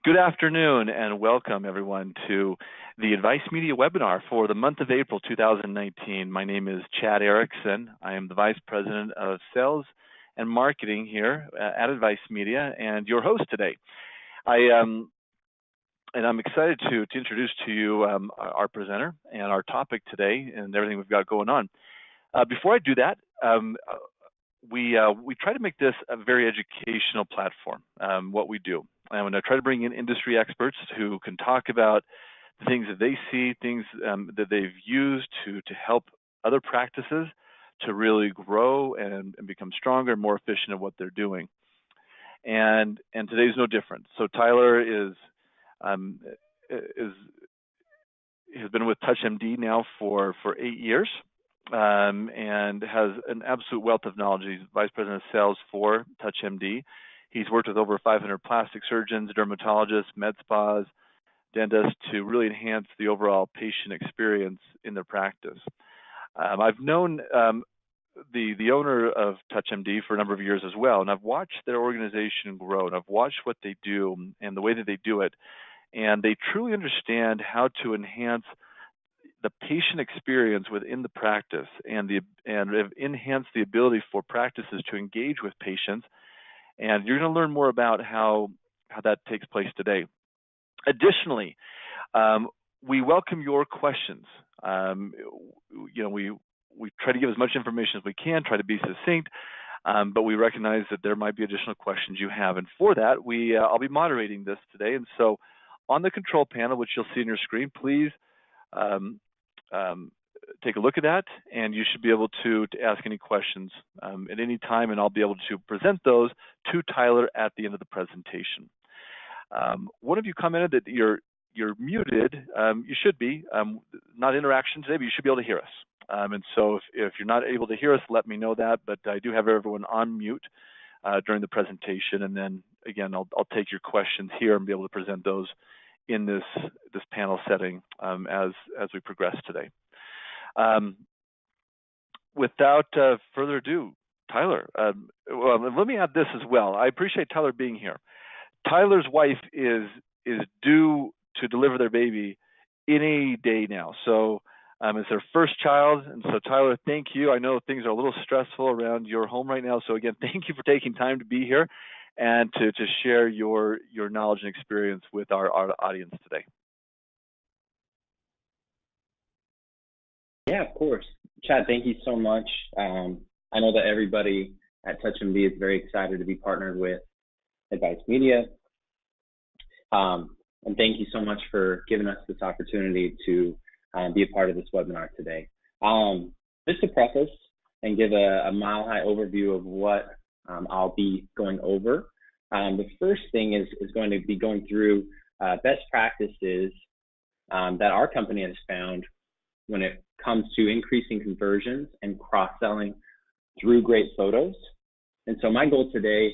Good afternoon and welcome everyone to the Advice Media webinar for the month of April 2019. My name is Chad Erickson. I am the Vice President of Sales and Marketing here at Advice Media and your host today. I'm excited to introduce to you our presenter and our topic today and everything we've got going on. Before I do that, we try to make this a very educational platform, what we do. I'm going to try to bring in industry experts who can talk about the things that they see, things that they've used to help other practices to really grow and become stronger and more efficient at what they're doing. And today's no different. So Tyler has been with TouchMD now for 8 years and has an absolute wealth of knowledge. He's Vice President of Sales for TouchMD. He's worked with over 500 plastic surgeons, dermatologists, med spas, dentists to really enhance the overall patient experience in their practice. I've known the owner of TouchMD for a number of years as well, and I've watched their organization grow, and I've watched what they do and the way that they do it, and they truly understand how to enhance the patient experience within the practice and enhance the ability for practices to engage with patients. And you're going to learn more about how that takes place today. Additionally, we welcome your questions. We try to give as much information as we can, try to be succinct, but we recognize that there might be additional questions you have. And for that, I'll be moderating this today. And so on the control panel, which you'll see on your screen, please take a look at that, and you should be able to ask any questions at any time, and I'll be able to present those to Tyler at the end of the presentation. One of you commented that you're muted. You should be. Not interaction today, but you should be able to hear us. And so if you're not able to hear us, let me know that, but I do have everyone on mute during the presentation, and then again, I'll take your questions here and be able to present those in this panel setting as we progress today. Without further ado, Tyler, well, let me add this as well. I appreciate Tyler being here. Tyler's wife is due to deliver their baby any day now. So it's their first child. And so Tyler, thank you. I know things are a little stressful around your home right now. So again, thank you for taking time to be here and to share your knowledge and experience with our audience today. Yeah, of course. Chad, thank you so much. I know that everybody at TouchMD is very excited to be partnered with Advice Media. And thank you so much for giving us this opportunity to be a part of this webinar today. Just to preface and give a mile-high overview of what I'll be going over, the first thing is going to be going through best practices that our company has found when it comes to increasing conversions and cross-selling through great photos. And so my goal today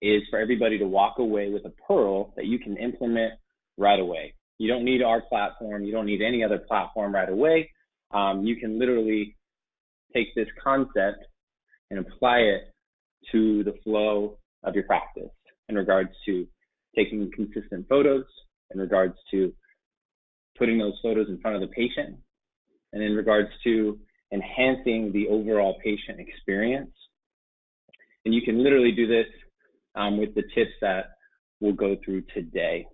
is for everybody to walk away with a pearl that you can implement right away. You don't need our platform. You don't need any other platform right away. You can literally take this concept and apply it to the flow of your practice in regards to taking consistent photos, in regards to putting those photos in front of the patient, and in regards to enhancing the overall patient experience. And you can literally do this with the tips that we'll go through today.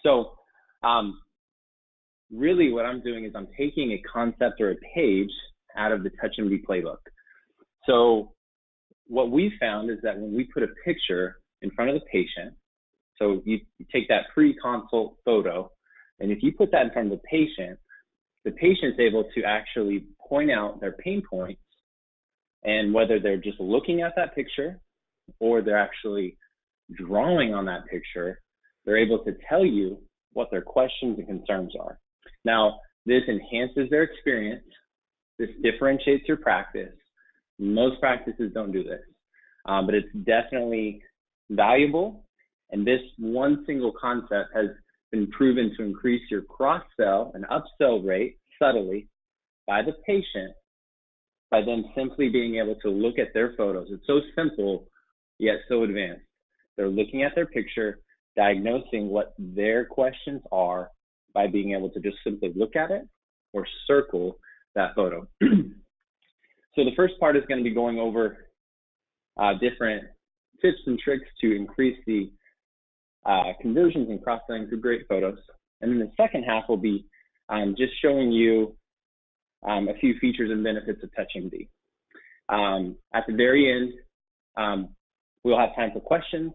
So really what I'm doing is I'm taking a concept or a page out of the TouchMD playbook. So what we found is that when we put a picture in front of the patient, so you take that pre-consult photo, and if you put that in front of the patient's able to actually point out their pain points, and whether they're just looking at that picture or they're actually drawing on that picture, they're able to tell you what their questions and concerns are. Now, this enhances their experience. This differentiates your practice. Most practices don't do this, but it's definitely valuable. And this one single concept has been proven to increase your cross-sell and upsell rate subtly by the patient by them simply being able to look at their photos. It's so simple, yet so advanced. They're looking at their picture, diagnosing what their questions are by being able to just simply look at it or circle that photo. So the first part is going to be going over different tips and tricks to increase the conversions and cross-selling through great photos. And then the second half will be just showing you a few features and benefits of TouchMD. At the very end, we'll have time for questions,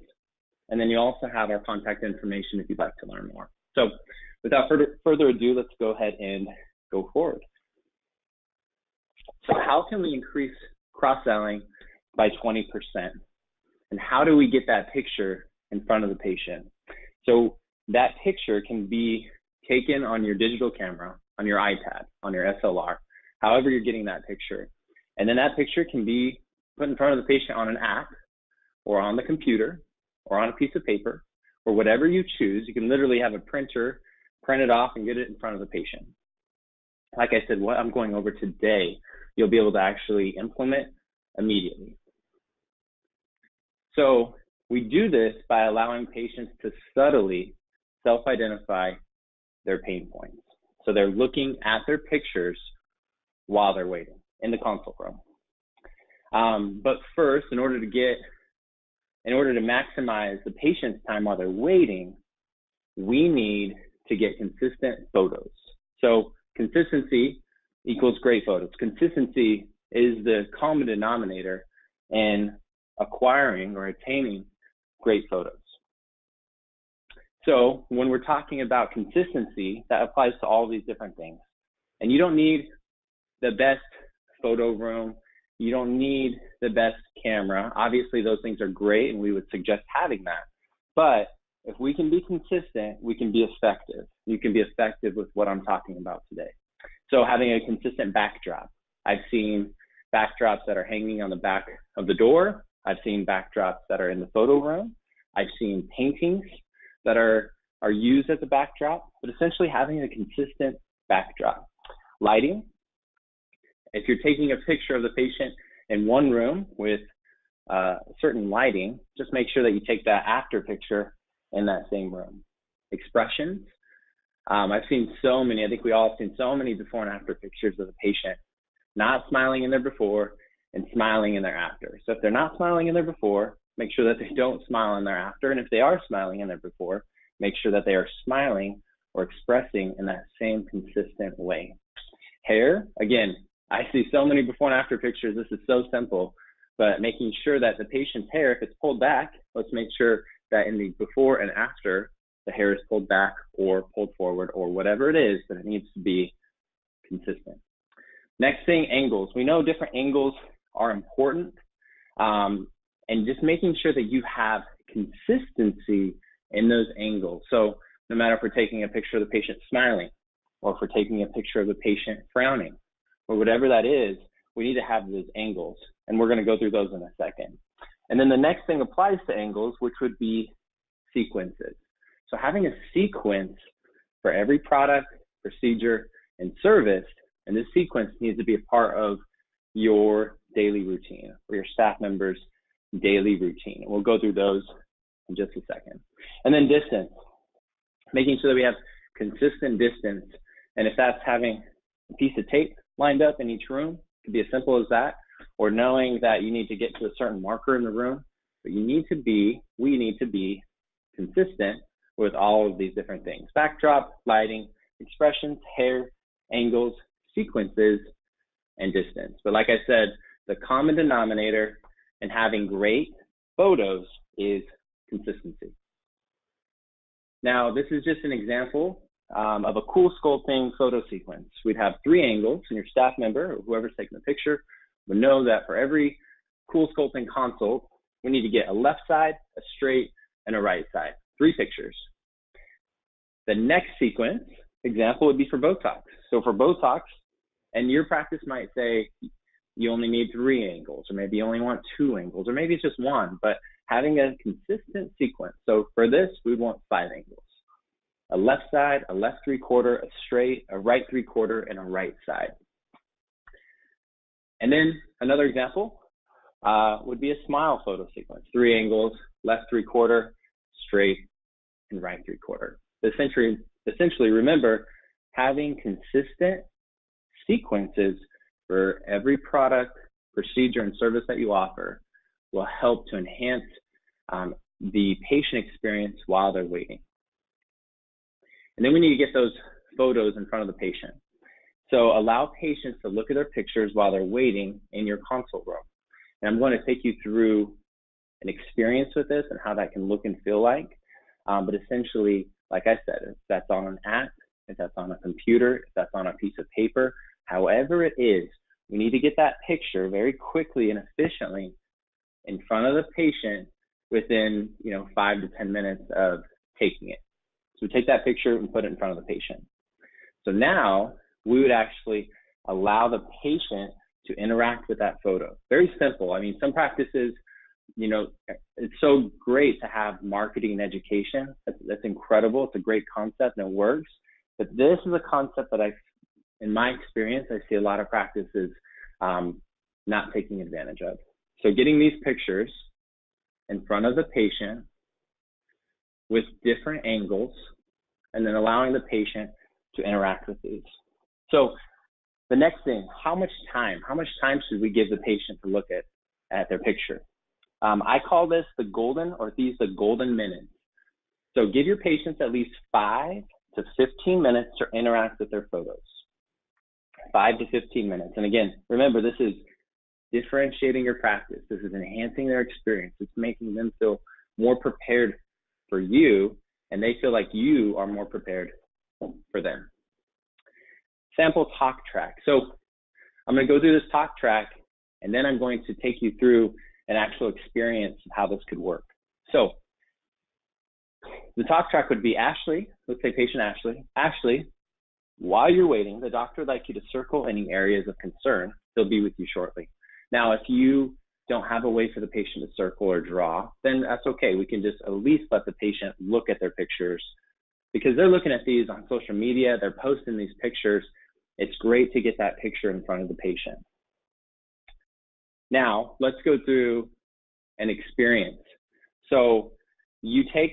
and then you also have our contact information if you'd like to learn more. So without further ado, let's go ahead and go forward. So how can we increase cross-selling by 20%? And how do we get that picture in front of the patient? So that picture can be taken on your digital camera, on your iPad, on your SLR, however you're getting that picture. And then that picture can be put in front of the patient on an app or on the computer or on a piece of paper or whatever you choose. You can literally have a printer, print it off and get it in front of the patient. Like I said, what I'm going over today, you'll be able to actually implement immediately. So we do this by allowing patients to subtly self-identify their pain points. So they're looking at their pictures while they're waiting in the consult room. But first, in order to maximize the patient's time while they're waiting, we need to get consistent photos. So consistency equals great photos. Consistency is the common denominator in acquiring or attaining great photos. So when we're talking about consistency, that applies to all these different things. And you don't need the best photo room. You don't need the best camera. Obviously, those things are great, and we would suggest having that. But if we can be consistent, we can be effective. You can be effective with what I'm talking about today. So having a consistent backdrop. I've seen backdrops that are hanging on the back of the door. I've seen backdrops that are in the photo room. I've seen paintings that are used as a backdrop, but essentially having a consistent backdrop. Lighting. If you're taking a picture of the patient in one room with certain lighting, just make sure that you take that after picture in that same room. Expressions. I've seen so many, I think we all have seen so many before and after pictures of the patient not smiling in their before and smiling in their after. So if they're not smiling in their before, make sure that they don't smile in their after. And if they are smiling in their before, make sure that they are smiling or expressing in that same consistent way. Hair, again, I see so many before and after pictures. This is so simple, but making sure that the patient's hair, if it's pulled back, let's make sure that in the before and after, the hair is pulled back or pulled forward or whatever it is, but it needs to be consistent. Next thing, angles. We know different angles are important, and just making sure that you have consistency in those angles. So no matter if we're taking a picture of the patient smiling, or if we're taking a picture of the patient frowning, or whatever that is, we need to have those angles, and we're going to go through those in a second. And then the next thing applies to angles, which would be sequences. So having a sequence for every product, procedure, and service, and this sequence needs to be a part of your daily routine or your staff members' daily routine. And we'll go through those in just a second. And then distance, making sure that we have consistent distance. And if that's having a piece of tape lined up in each room, it could be as simple as that, or knowing that you need to get to a certain marker in the room, but we need to be consistent with all of these different things: backdrop, lighting, expressions, hair, angles, sequences, and distance. But like I said, the common denominator in having great photos is consistency. Now, this is just an example of a cool sculpting photo sequence. We'd have 3 angles, and your staff member or whoever's taking the picture would know that for every cool sculpting consult, we need to get a left side, a straight, and a right side. 3 pictures. The next sequence example would be for Botox. So for Botox, and your practice might say you only need 3 angles, or maybe you only want 2 angles, or maybe it's just 1, but having a consistent sequence. So for this, we want 5 angles. A left side, a left 3/4, a straight, a right 3/4, and a right side. And then another example would be a smile photo sequence. 3 angles, left 3/4, straight, and right 3/4. Essentially, remember, having consistent sequences for every product, procedure, and service that you offer will help to enhance the patient experience while they're waiting. And then we need to get those photos in front of the patient. So allow patients to look at their pictures while they're waiting in your consult room. And I'm going to take you through an experience with this and how that can look and feel like. But essentially, like I said, if that's on an app, if that's on a computer, if that's on a piece of paper, however it is, we need to get that picture very quickly and efficiently in front of the patient within 5 to 10 minutes of taking it. So we take that picture and put it in front of the patient. So now we would actually allow the patient to interact with that photo. Very simple. I mean, some practices, it's so great to have marketing and education. That's incredible. It's a great concept and it works. But this is a concept that in my experience, I see a lot of practices not taking advantage of. So getting these pictures in front of the patient with different angles, and then allowing the patient to interact with these. So the next thing, how much time should we give the patient to look at their picture? I call this the golden minutes. So give your patients at least 5 to 15 minutes to interact with their photos. 5 to 15 minutes. And again, remember, this is differentiating your practice. This is enhancing their experience. It's making them feel more prepared for you, and they feel like you are more prepared for them. Sample talk track. So I'm going to go through this talk track, and then I'm going to take you through an actual experience of how this could work. So the talk track would be Ashley, let's say patient Ashley. Ashley, while you're waiting, the doctor would like you to circle any areas of concern. They'll be with you shortly. Now, if you don't have a way for the patient to circle or draw, then that's okay. We can just at least let the patient look at their pictures, because they're looking at these on social media, they're posting these pictures. It's great to get that picture in front of the patient. Now, let's go through an experience. So you take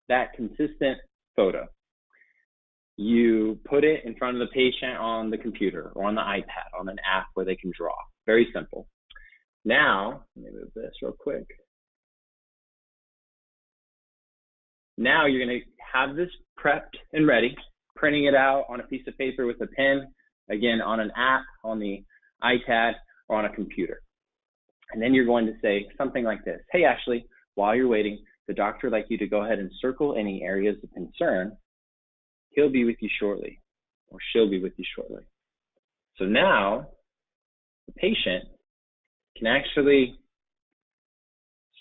that consistent photo, you put it in front of the patient on the computer or on the iPad, on an app where they can draw. Very simple. Now, let me move this real quick. Now you're going to have this prepped and ready, printing it out on a piece of paper with a pen, again, on an app, on the iPad, or on a computer. And then you're going to say something like this. Hey, Ashley, while you're waiting, the doctor would like you to go ahead and circle any areas of concern. He'll be with you shortly, or she'll be with you shortly. So now the patient can actually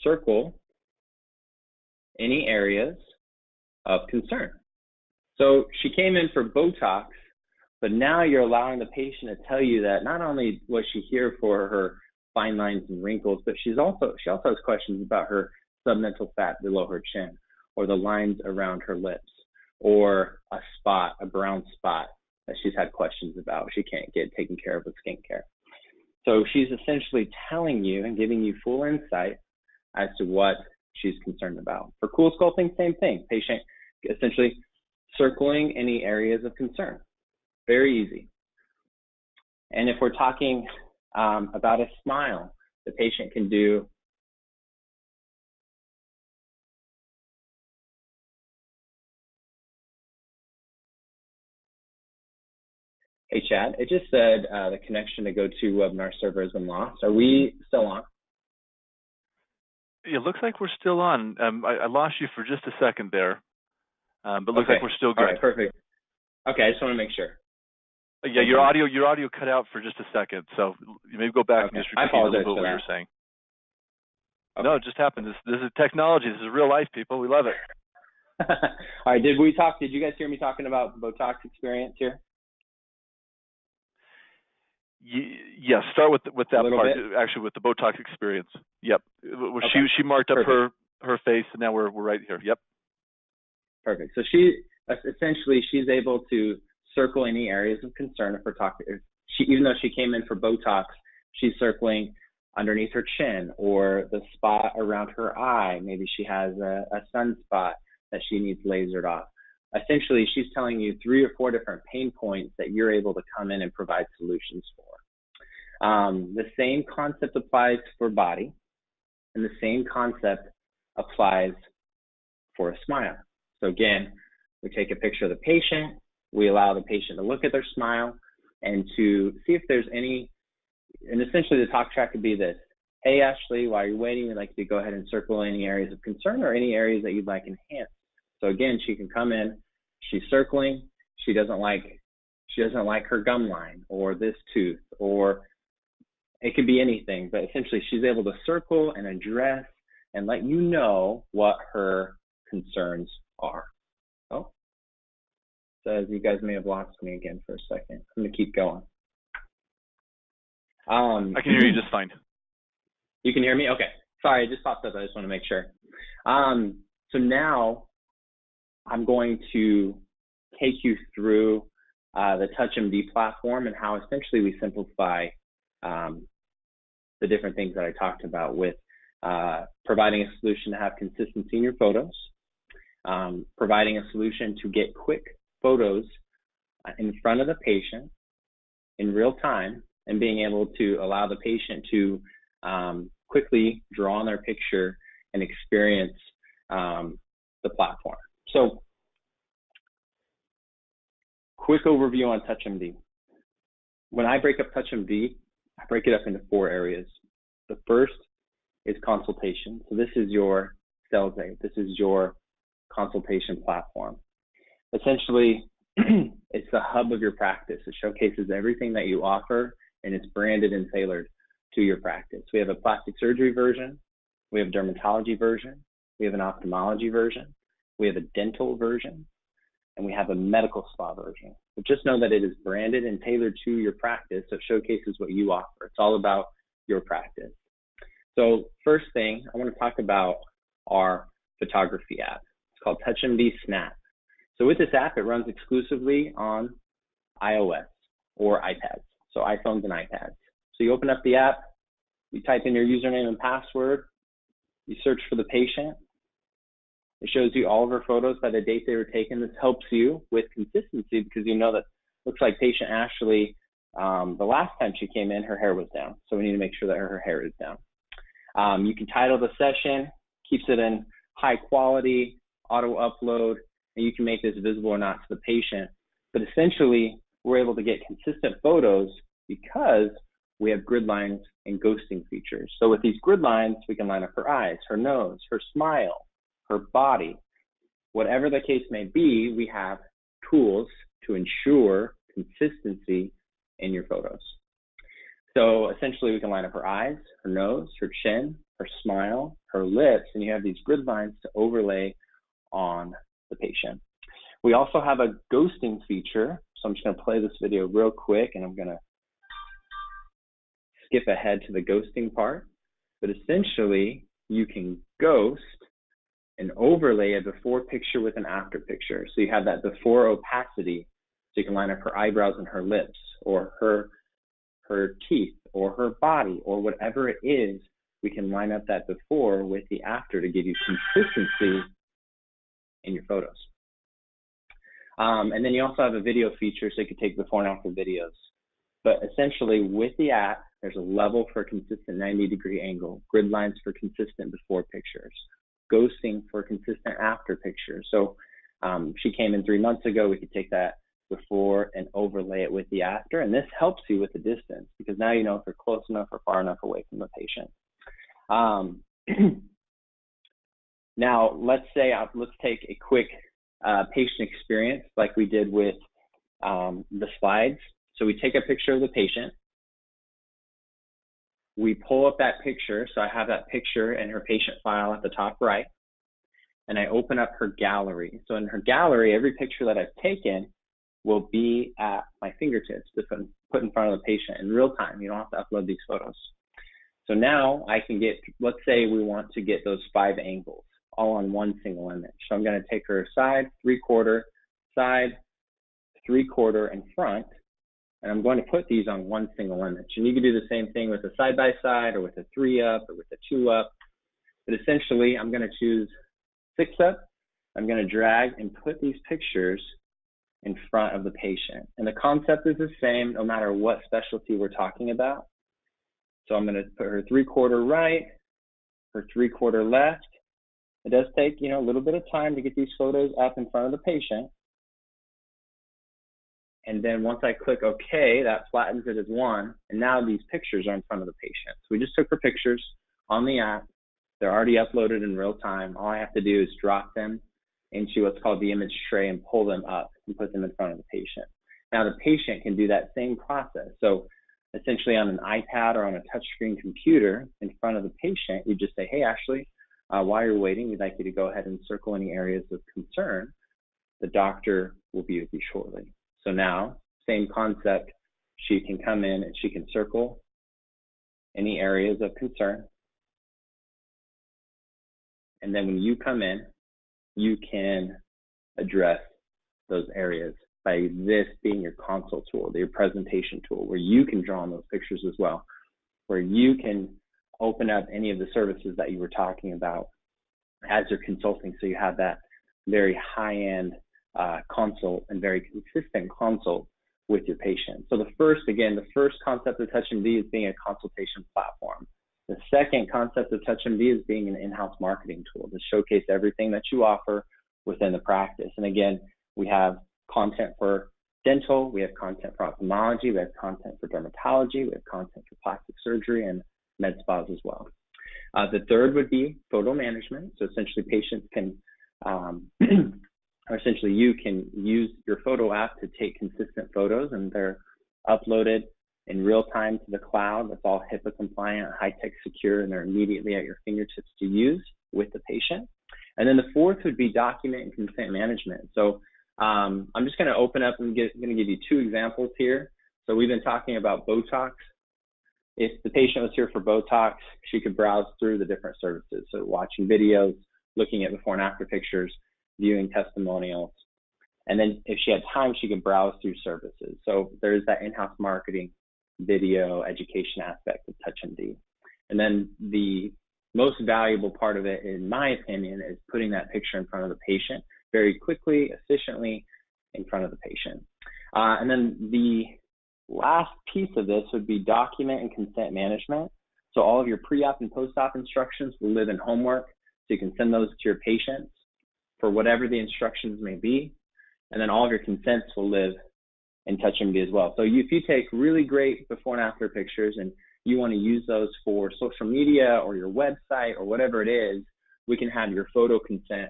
circle any areas of concern. So she came in for Botox, but now you're allowing the patient to tell you that not only was she here for her fine lines and wrinkles, but she also has questions about her submental fat below her chin, or the lines around her lips, or a brown spot that she's had questions about. She can't get taken care of with skincare. So she's essentially telling you and giving you full insight as to what she's concerned about. For cool sculpting, same thing. Patient essentially circling any areas of concern. Very easy. And if we're talking about a smile, the patient can do Hey, Chad, it just said the connection to GoToWebinar server has been lost. Are we still on? It looks like we're still on. I lost you for just a second there, but looks like we're still good. All right, perfect. Okay, I just want to make sure. Yeah, your audio cut out for just a second, so you maybe go back and just repeat a little bit what you were saying. Okay. No, it just happened. This is technology. This is real life, people. We love it. All right, did you guys hear me talking about Botox Experience here? Yes, start with that part, bit? actually with the Botox Experience. Yep. Okay. She marked up her face, and now we're right here. Yep. Perfect. So she's able to circle any areas of concern if we're talking. Even though she came in for Botox, she's circling underneath her chin or the spot around her eye. Maybe she has a sunspot that she needs lasered off. Essentially, she's telling you 3 or 4 different pain points that you're able to come in and provide solutions for. The same concept applies for body, and the same concept applies for a smile. So again, we take a picture of the patient, we allow the patient to look at their smile and to see if there's any, and essentially the talk track could be this: hey Ashley, while you're waiting, we'd like you to go ahead and circle any areas of concern or any areas that you'd like enhanced. So again, she can come in, she's circling, she doesn't like her gum line or this tooth, or it could be anything, but essentially she's able to circle and address and let you know what her concerns are. Oh, says you guys may have lost me again for a second. I'm gonna keep going. I can hear you just fine. You can hear me? Okay. Sorry, it just popped up. I just want to make sure. So now I'm going to take you through the TouchMD platform and how essentially we simplify the different things that I talked about with providing a solution to have consistency in your photos, providing a solution to get quick photos in front of the patient in real time, and being able to allow the patient to quickly draw on their picture and experience the platform. So, quick overview on TouchMD. When I break up TouchMD, I break it up into 4 areas. The first is consultation. So this is your sales aid. This is your consultation platform. Essentially, it's the hub of your practice. It showcases everything that you offer, and it's branded and tailored to your practice. We have a plastic surgery version, we have a dermatology version, we have an ophthalmology version, we have a dental version, and we have a medical spa version. But just know that it is branded and tailored to your practice, so it showcases what you offer. It's all about your practice. So first thing, I want to talk about our photography app. It's called TouchMD Snap. So with this app, it runs exclusively on iOS or iPads, so iPhones and iPads. So you open up the app, you type in your username and password, you search for the patient. It shows you all of her photos by the date they were taken. This helps you with consistency because you know that looks like patient Ashley, the last time she came in, her hair was down. So we need to make sure that her hair is down. You can title the session, keeps it in high quality, auto upload, and you can make this visible or not to the patient. But essentially, we're able to get consistent photos because we have grid lines and ghosting features. So with these grid lines, we can line up her eyes, her nose, her smile, her body. Whatever the case may be, we have tools to ensure consistency in your photos. So essentially, we can line up her eyes, her nose, her chin, her smile, her lips, and you have these grid lines to overlay on the patient. We also have a ghosting feature. So I'm just going to play this video real quick, and I'm going to skip ahead to the ghosting part. But essentially, you can ghost and overlay a before picture with an after picture. So you have that before opacity, so you can line up her eyebrows and her lips, or her teeth, or her body, or whatever it is. We can line up that before with the after to give you consistency in your photos. And then you also have a video feature, so you can take before and after videos. But essentially, with the app, there's a level for consistent 90-degree angle, grid lines for consistent before pictures, ghosting for consistent after pictures. So she came in 3 months ago, we could take that before and overlay it with the after. And this helps you with the distance because now you know if you're close enough or far enough away from the patient. Now, let's take a quick patient experience like we did with the slides. So we take a picture of the patient. We pull up that picture. So I have that picture in her patient file at the top right. And I open up her gallery. So in her gallery, every picture that I've taken will be at my fingertips to put in front of the patient in real time. You don't have to upload these photos. So now I can get, let's say we want to get those 5 angles all on one single image. So I'm going to take her side, 3/4, side, 3/4, and front, and I'm going to put these on one single image. And you can do the same thing with a side-by-side or with a 3-up or with a 2-up. But essentially, I'm going to choose 6-up I'm going to drag and put these pictures in front of the patient. And the concept is the same no matter what specialty we're talking about. So I'm going to put her 3/4 right, her 3/4 left. It does take, a little bit of time to get these photos up in front of the patient. And then once I click OK, that flattens it as 1. And now these pictures are in front of the patient. So we just took her pictures on the app. They're already uploaded in real time. All I have to do is drop them into what's called the image tray and pull them up and put them in front of the patient. Now the patient can do that same process. So essentially on an iPad or on a touchscreen computer in front of the patient, you just say, hey, Ashley, while you're waiting, we'd like you to go ahead and circle any areas of concern. The doctor will be with you shortly. So now, same concept, she can come in and she can circle any areas of concern. And then when you come in, you can address those areas by this being your consult tool, your presentation tool, where you can draw on those pictures as well, where you can open up any of the services that you were talking about as you're consulting. So you have that very high-end consult and very consistent consult with your patient. So the first concept of TouchMD is being a consultation platform. The second concept of TouchMD is being an in-house marketing tool to showcase everything that you offer within the practice. And again, we have content for dental, we have content for ophthalmology, we have content for dermatology, we have content for plastic surgery and med spas as well. The third would be photo management. So essentially patients can, or essentially you can use your photo app to take consistent photos, and they're uploaded in real time to the cloud. That's all HIPAA compliant, high-tech secure, and they're immediately at your fingertips to use with the patient. And then the fourth would be document and consent management. So I'm just going to open up and I'm going to give you 2 examples here. So we've been talking about Botox. If the patient was here for Botox, she could browse through the different services. So watching videos, looking at before and after pictures, viewing testimonials. And then if she had time, she could browse through services. So there's that in-house marketing, video, education aspect of TouchMD. And then the most valuable part of it, in my opinion, is putting that picture in front of the patient very quickly, efficiently in front of the patient. And then the last piece of this would be document and consent management. So all of your pre-op and post-op instructions will live in homework. So you can send those to your patients for whatever the instructions may be. And then all of your consents will live in TouchMD as well. So if you take really great before and after pictures and you want to use those for social media or your website or whatever it is, we can have your photo consent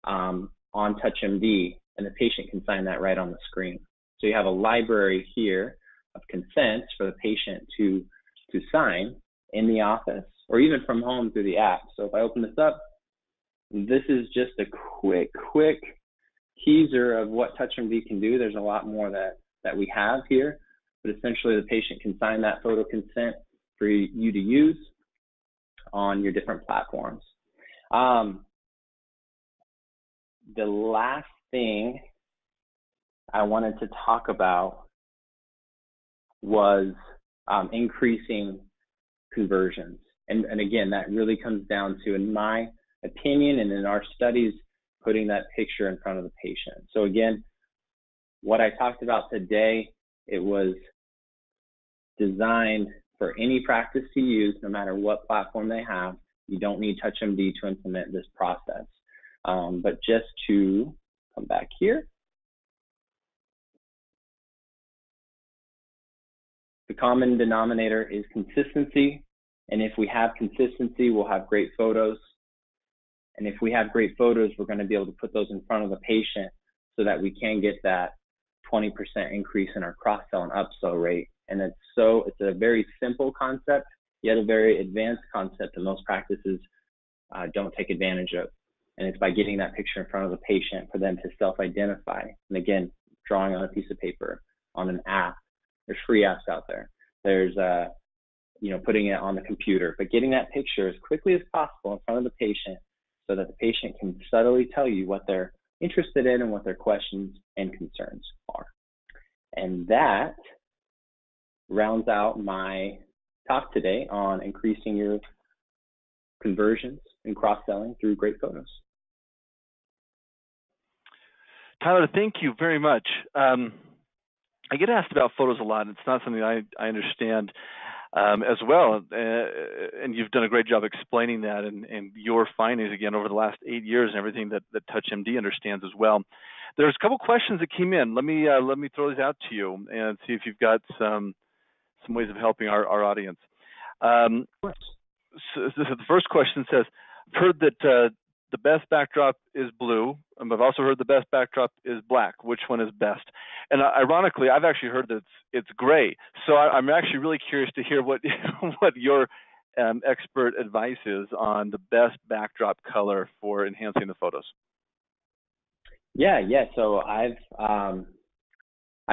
on TouchMD, and the patient can sign that right on the screen. So you have a library here of consents for the patient to sign in the office or even from home through the app. So if I open this up, this is just a quick teaser of what TouchMD can do. There's a lot more that we have here, but essentially the patient can sign that photo consent for you to use on your different platforms. The last thing I wanted to talk about was increasing conversions. And again, that really comes down to, in my opinion and in our studies, putting that picture in front of the patient. So again, what I talked about today, it was designed for any practice to use, no matter what platform they have. You don't need TouchMD to implement this process. But just to come back here, the common denominator is consistency. And if we have consistency, we'll have great photos. And if we have great photos, we're going to be able to put those in front of the patient so that we can get that 20% increase in our cross-sell and upsell rate. And it's a very simple concept, yet a very advanced concept that most practices don't take advantage of. And it's by getting that picture in front of the patient for them to self-identify. And again, drawing on a piece of paper, on an app. There's free apps out there. There's putting it on the computer, but getting that picture as quickly as possible in front of the patient so that the patient can subtly tell you what they're interested in and what their questions and concerns are. And that rounds out my talk today on increasing your conversions and cross-selling through great photos. Tyler, thank you very much. I get asked about photos a lot. It's not something I understand as well, and you've done a great job explaining that and your findings again over the last 8 years and everything that TouchMD understands as well. There's a couple questions that came in. Let me throw these out to you and see if you've got some ways of helping our audience. So the first question says, "I've heard that the best backdrop is blue. I've also heard the best backdrop is black. Which one is best?" And ironically, I've actually heard that it's gray. So I'm actually really curious to hear what what your expert advice is on the best backdrop color for enhancing the photos. Yeah. So I've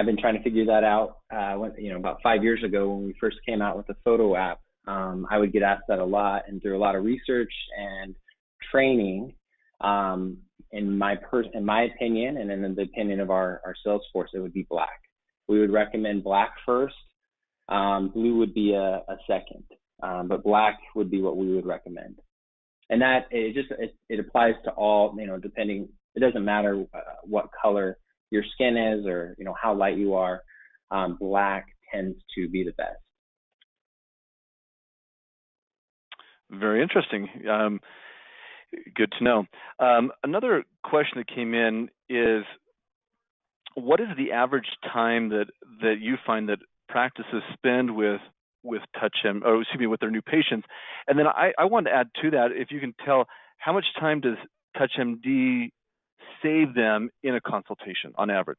been trying to figure that out. About 5 years ago when we first came out with the photo app, I would get asked that a lot, and through a lot of research and training, in my opinion, and in the opinion of our sales force, it would be black. We would recommend black first. Blue would be a second, but black would be what we would recommend. And that it applies to all, depending. It doesn't matter what color your skin is or how light you are. Black tends to be the best. Very interesting. Good to know. Another question that came in is, what is the average time that you find that practices spend with TouchMD, or excuse me, with their new patients? And then I want to add to that, if you can tell, how much time does TouchMD save them in a consultation on average?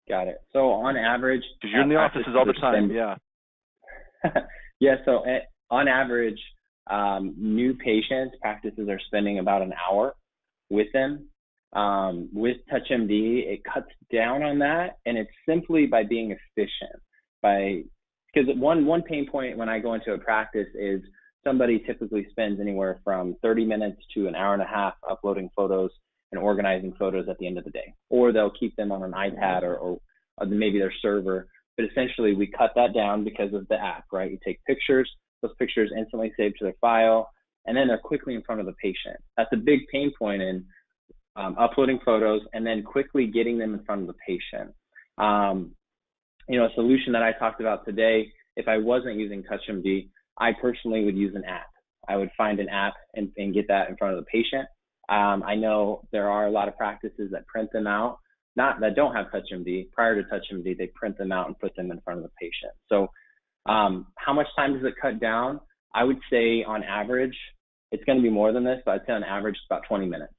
Got it. So on average, because you're in the offices all the time, yeah. Yeah. So on average, new patients, practices are spending about an hour with them. With TouchMD, it cuts down on that, and it's simply by being efficient. Because one pain point when I go into a practice is somebody typically spends anywhere from 30 minutes to an hour and a half uploading photos and organizing photos at the end of the day, or they'll keep them on an iPad or maybe their server. But essentially, we cut that down because of the app, right? You take pictures, those pictures instantly save to their file, and then they're quickly in front of the patient. That's a big pain point in uploading photos and then quickly getting them in front of the patient. A solution that I talked about today, if I wasn't using TouchMD, I personally would use an app. I would find an app and get that in front of the patient. I know there are a lot of practices that print them out, that don't have TouchMD. Prior to TouchMD, they print them out and put them in front of the patient. So how much time does it cut down? I would say on average, it's going to be more than this, but I'd say on average, it's about 20 minutes.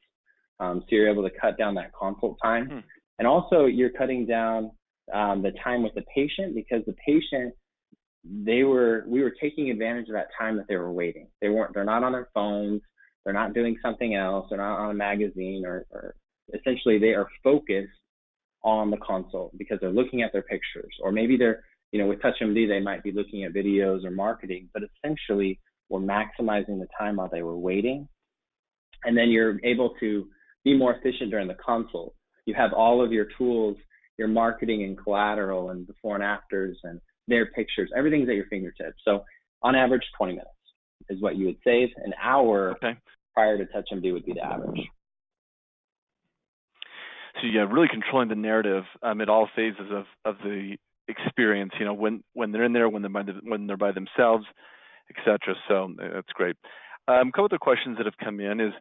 So you're able to cut down that consult time. And also you're cutting down the time with the patient, because the patient, we were taking advantage of that time that they were waiting. They're not on their phones. They're not doing something else. They're not on a magazine or essentially they are focused on the consult because they're looking at their pictures, or maybe they're, with TouchMD, they might be looking at videos or marketing, but essentially we're maximizing the time while they were waiting. And then you're able to be more efficient during the consult. You have all of your tools, your marketing and collateral and before and afters and their pictures, everything's at your fingertips. So on average, 20 minutes is what you would save. An hour prior to TouchMD would be the average. So yeah, really controlling the narrative at all phases of the experience, when they're in there, when they're by themselves, etc. So that's great. A couple other questions that have come in is,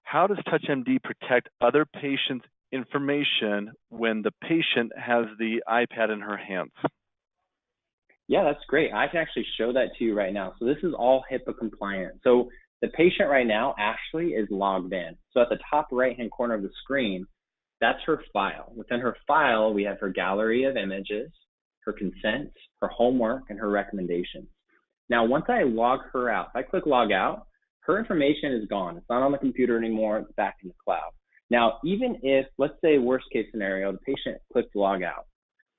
how does TouchMD protect other patients' information when the patient has the iPad in her hands? Yeah, that's great. I can actually show that to you right now. So this is all HIPAA compliant. So the patient right now, Ashley, is logged in. So at the top right-hand corner of the screen, that's her file. Within her file, we have her gallery of images, her consents, her homework, and her recommendations. Now, once I log her out, if I click log out, her information is gone. It's not on the computer anymore. It's back in the cloud. Now, even if, let's say worst case scenario, the patient clicks log out.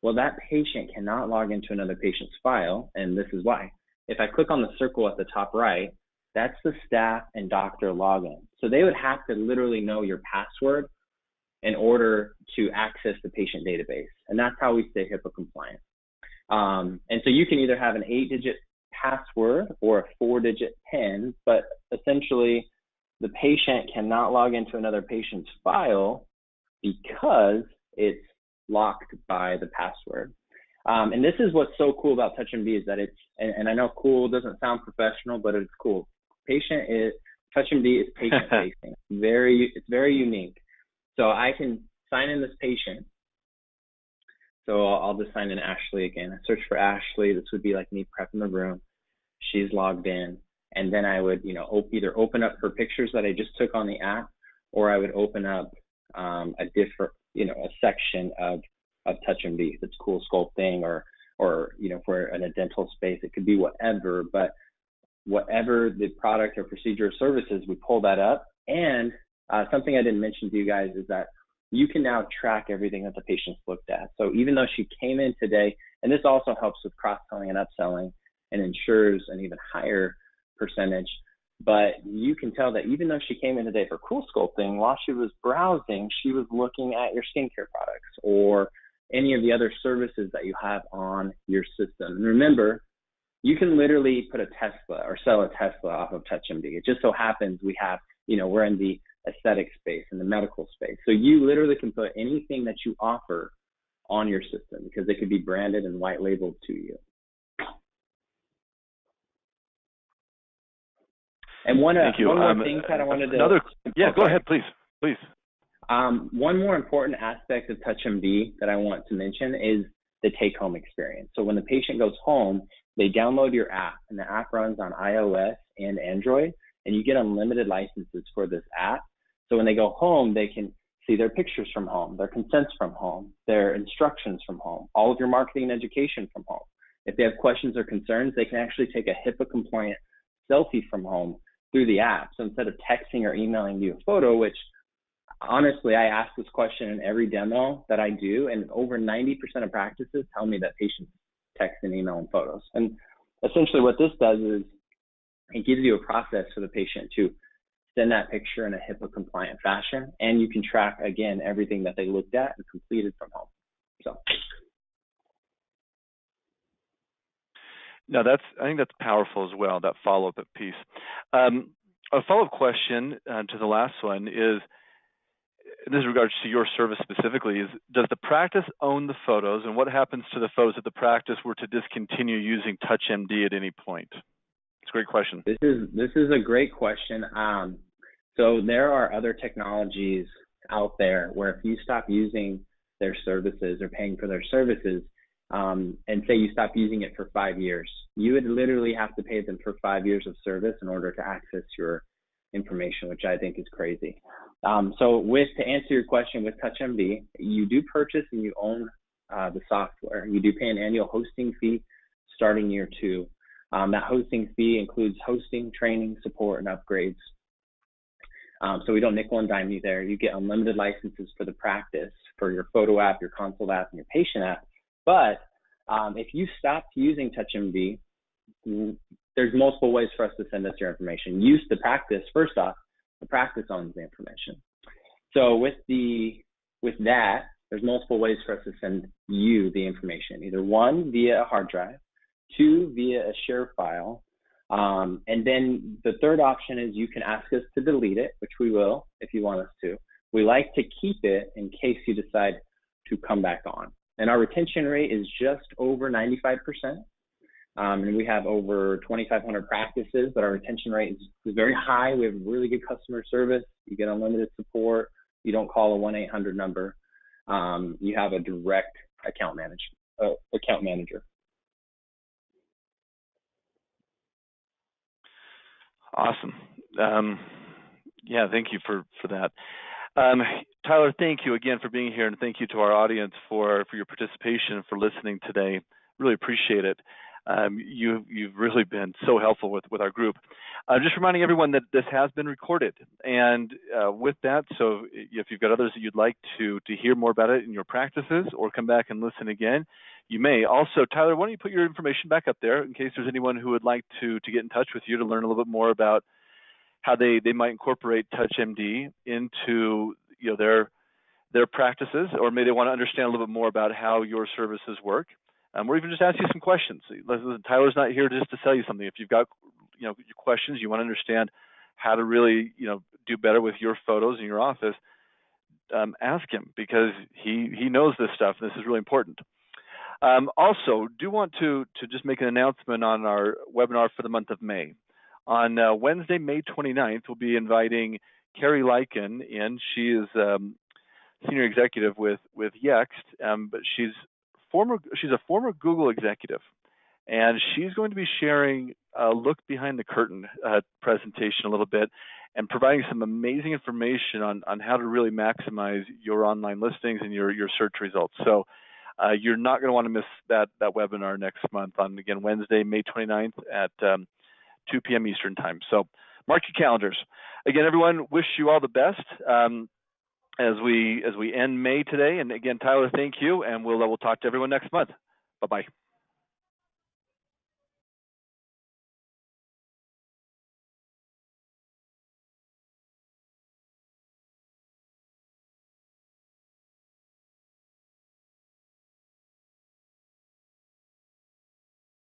Well, that patient cannot log into another patient's file, and this is why. If I click on the circle at the top right, that's the staff and doctor login. So they would have to literally know your password in order to access the patient database. And that's how we stay HIPAA compliant. And so you can either have an 8-digit password or a 4-digit PIN, but essentially the patient cannot log into another patient's file because it's locked by the password. And this is what's so cool about TouchMD is that it's, and I know cool doesn't sound professional, but it's cool. TouchMD is patient facing. It's very unique. So I can sign in this patient. So I'll just sign in Ashley again. I search for Ashley. This would be like me prepping the room. She's logged in. And then I would, either open up her pictures that I just took on the app, or I would open up a different, a section of TouchMD. If it's cool sculpting or for in a dental space, it could be whatever. But whatever the product or procedure or services, we pull that up. And something I didn't mention to you guys is that you can now track everything that the patient's looked at. So even though she came in today, and this also helps with cross-selling and upselling and ensures an even higher percentage, but you can tell that even though she came in today for cool sculpting, while she was browsing, she was looking at your skincare products or any of the other services that you have on your system. And remember, you can literally put a Tesla or sell a Tesla off of TouchMD. It just so happens we have, we're in the aesthetic space, in the medical space. So you literally can put anything that you offer on your system because it could be branded and white labeled to you. And one more thing that I wanted to... Go ahead, please. One more important aspect of TouchMD that I want to mention is the take-home experience. So when the patient goes home, they download your app, and the app runs on iOS and Android, and you get unlimited licenses for this app. So when they go home, they can see their pictures from home, their consents from home, their instructions from home, all of your marketing and education from home. If they have questions or concerns, they can actually take a HIPAA-compliant selfie from home through the app. So instead of texting or emailing you a photo, which honestly, I ask this question in every demo that I do, and over 90% of practices tell me that patients text and email and photos. And essentially what this does is it gives you a process for the patient to send that picture in a HIPAA compliant fashion, and you can track, again, everything that they looked at and completed from home. So. No, I think that's powerful as well, that follow-up piece. A follow-up question to the last one is, in this regards to your service specifically, is does the practice own the photos, and what happens to the photos if the practice were to discontinue using TouchMD at any point? It's a great question. This is a great question. So there are other technologies out there where if you stop using their services or paying for their services, and say you stop using it for 5 years, you would literally have to pay them for 5 years of service in order to access your information, which I think is crazy. So to answer your question with TouchMD, you do purchase and you own the software. You do pay an annual hosting fee starting year 2. That hosting fee includes hosting, training, support, and upgrades. So we don't nickel and dime you there. You get unlimited licenses for the practice, for your photo app, your consult app, and your patient app. But if you stopped using TouchMD, there's multiple ways for us to send us your information. Use the practice. First off, the practice owns the information. So with that, there's multiple ways for us to send you the information. Either 1, via a hard drive, 2, via a share file, and then the third option is you can ask us to delete it, which we will if you want us to. We like to keep it in case you decide to come back on. And our retention rate is just over 95%. And we have over 2,500 practices, but our retention rate is very high. We have really good customer service. You get unlimited support. You don't call a 1-800 number. You have a direct account manager. Awesome. Thank you for that. Tyler, thank you again for being here, and thank you to our audience for your participation, for listening today. Really appreciate it. You've really been so helpful with our group. Just reminding everyone that this has been recorded, and with that, so if you've got others that you'd like to hear more about it in your practices or come back and listen again, you may. Also, Tyler, why don't you put your information back up there in case there's anyone who would like to get in touch with you to learn a little bit more about how they might incorporate TouchMD into their practices, or maybe they want to understand a little bit more about how your services work. Or even just ask you some questions. Tyler's not here just to sell you something. If you've got your questions, you want to understand how to really do better with your photos in your office, ask him, because he knows this stuff. This is really important. Also, do want to just make an announcement on our webinar for the month of May. On Wednesday, May 29th, we'll be inviting Carrie Lycan in. She is senior executive with Yext, but she's a former Google executive, and she's going to be sharing a look behind the curtain presentation a little bit, and providing some amazing information on how to really maximize your online listings and your search results. So you're not going to want to miss that webinar next month on, again, Wednesday, May 29th at 2 p.m. Eastern time. So mark your calendars. Again, everyone, wish you all the best as we end May today. And again, Tyler, thank you, and we'll talk to everyone next month. Bye-bye.